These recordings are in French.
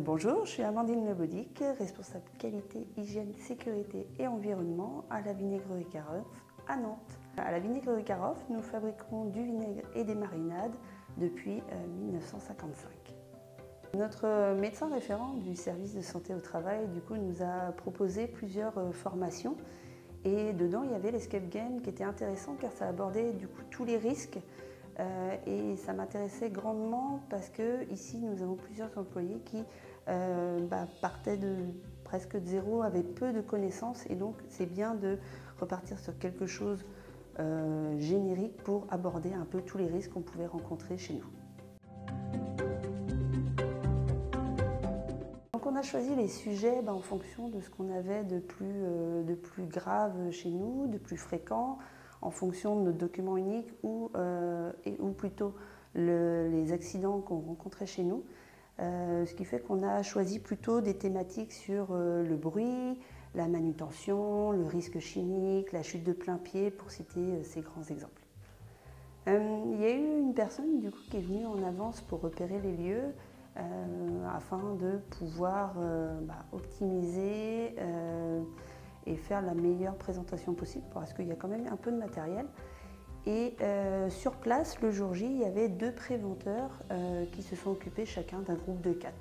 Bonjour, je suis Amandine Lebaudic, responsable qualité, hygiène, sécurité et environnement à la Vinaigrerie Caroff à Nantes. À la Vinaigrerie Caroff, nous fabriquons du vinaigre et des marinades depuis 1955. Notre médecin référent du service de santé au travail nous a proposé plusieurs formations et dedans il y avait l'escape game qui était intéressant car ça abordait tous les risques. Et ça m'intéressait grandement parce que ici nous avons plusieurs employés qui partaient presque de zéro, avaient peu de connaissances et donc c'est bien de repartir sur quelque chose générique pour aborder un peu tous les risques qu'on pouvait rencontrer chez nous. Donc on a choisi les sujets en fonction de ce qu'on avait de plus grave chez nous, de plus fréquent, en fonction de notre document unique ou plutôt les accidents qu'on rencontrait chez nous. Ce qui fait qu'on a choisi plutôt des thématiques sur le bruit, la manutention, le risque chimique, la chute de plein pied, pour citer ces grands exemples. Il y a eu une personne qui est venue en avance pour repérer les lieux afin de pouvoir optimiser et faire la meilleure présentation possible parce qu'il y a quand même un peu de matériel. Et sur place, le jour J, il y avait 2 préventeurs qui se sont occupés chacun d'un groupe de 4.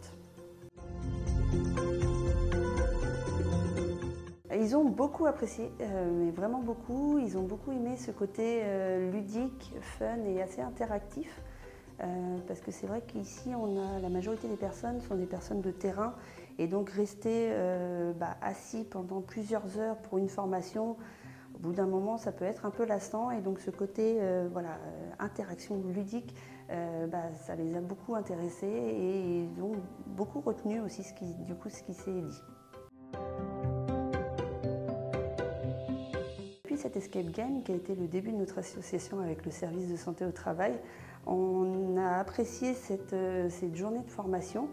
Ils ont beaucoup apprécié, mais vraiment beaucoup. Ils ont beaucoup aimé ce côté ludique, fun et assez interactif. Parce que c'est vrai qu'ici, la majorité des personnes sont des personnes de terrain et donc rester assis pendant plusieurs heures pour une formation, au bout d'un moment, ça peut être un peu lassant et donc ce côté interaction ludique, ça les a beaucoup intéressés et ils ont beaucoup retenu aussi ce qui s'est dit. Depuis cet escape game qui a été le début de notre association avec le service de santé au travail, on a apprécié cette journée de formation.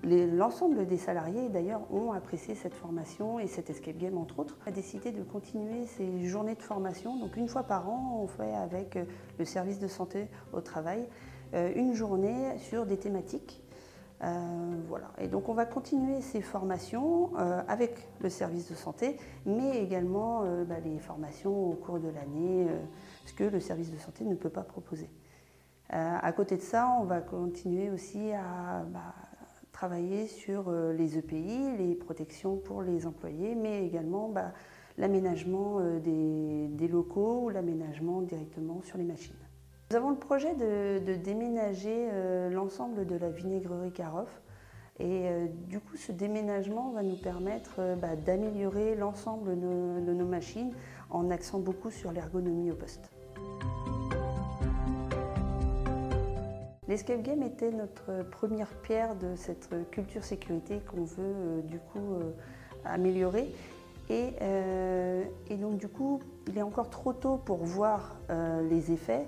L'ensemble des salariés d'ailleurs ont apprécié cette formation et cet escape game entre autres. On a décidé de continuer ces journées de formation. Donc une fois par an, on fait avec le service de santé au travail une journée sur des thématiques. Et donc on va continuer ces formations avec le service de santé, mais également les formations au cours de l'année, ce que le service de santé ne peut pas proposer. À côté de ça, on va continuer aussi à travailler sur les EPI, les protections pour les employés, mais également l'aménagement des locaux ou l'aménagement directement sur les machines. Nous avons le projet de déménager l'ensemble de la Vinaigrerie Caroff et ce déménagement va nous permettre d'améliorer l'ensemble de nos machines en axant beaucoup sur l'ergonomie au poste. L'escape game était notre première pierre de cette culture sécurité qu'on veut améliorer et donc il est encore trop tôt pour voir les effets.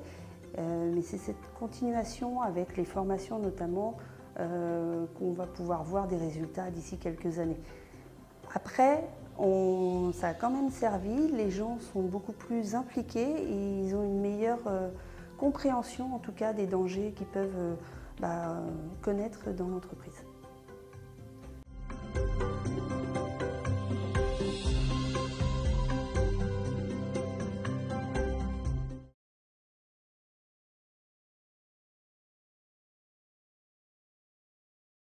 Mais c'est cette continuation avec les formations notamment qu'on va pouvoir voir des résultats d'ici quelques années. Après, ça a quand même servi, les gens sont beaucoup plus impliqués et ils ont une meilleure compréhension en tout cas des dangers qu'ils peuvent connaître dans l'entreprise.